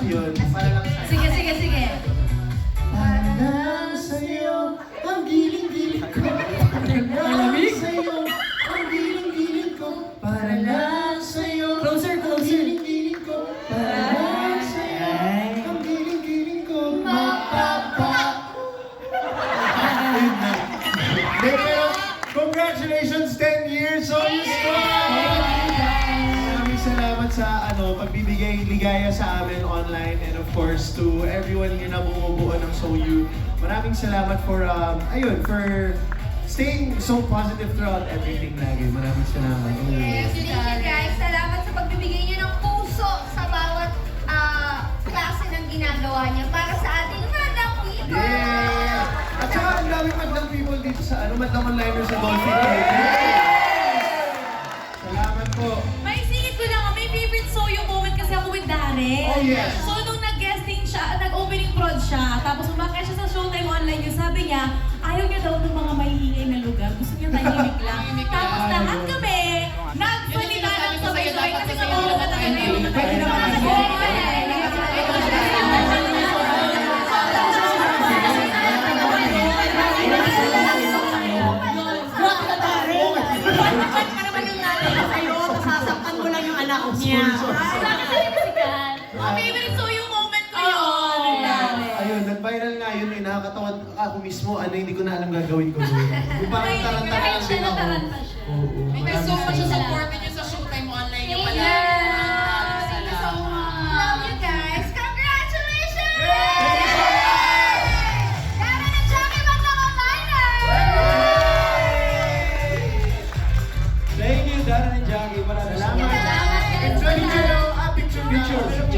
yun. Para lang sa'yo. Sige, sige, sige. Para lang sa'yo, ang giling-giling ko. Para lang sa'yo, ang giling-giling ko. Para lang sa'yo, Closer, ang closer. giling-giling ko. Para lang sa'yo, ang giling-giling ko. Mapapa. Ayun na. Pero, congratulations, 10 years on your strong! Maraming salamat sa pagbibigay ligaya sa amin online, and of course to everyone here na bumubuo ng So You. Maraming salamat for for staying so positive throughout everything lagi. Maraming salamat. Yes, thank you guys. Salamat sa pagbibigay niyo ng puso sa bawat klase ng ginagawa niyo para sa ating Madlang People. Yeah! At saka ang daming Madlang People dito sa Madlang Onliner sa Dolphin. Salamat po. May singit ko lang, may favorite So You moment kasi ako with Darren. Oh, yes. So nung nag-guesting siya, nag-opening prod siya, tapos umakit siya sa Showtime Online yung sabi niya, ayaw niya daw ng mga mahihiingay na lugar. Gusto niya tahimik lang. Tapos lahat kami, nagsalita ng sabay-sabay kasi nga mga talaga na yun. Pwede naman Bakit ka naman yung nanay ko sa'yo, sasaktan mo lang yung anak niya. Ang favorite So You moment ko yun. Ayun, nag-viral nga yun. Nakakatawa ako mismo. Hindi ko na alam gagawin ko. Yung parang tarantara lang din ako. Oo. Thank you so much sa support niyo sa Showtime Online yung pala. Love you guys. Congratulations! Darren and Jackie Madlang Onliner! Thank you, Darren and Jackie. Maraming salamat. Enjoy your picture.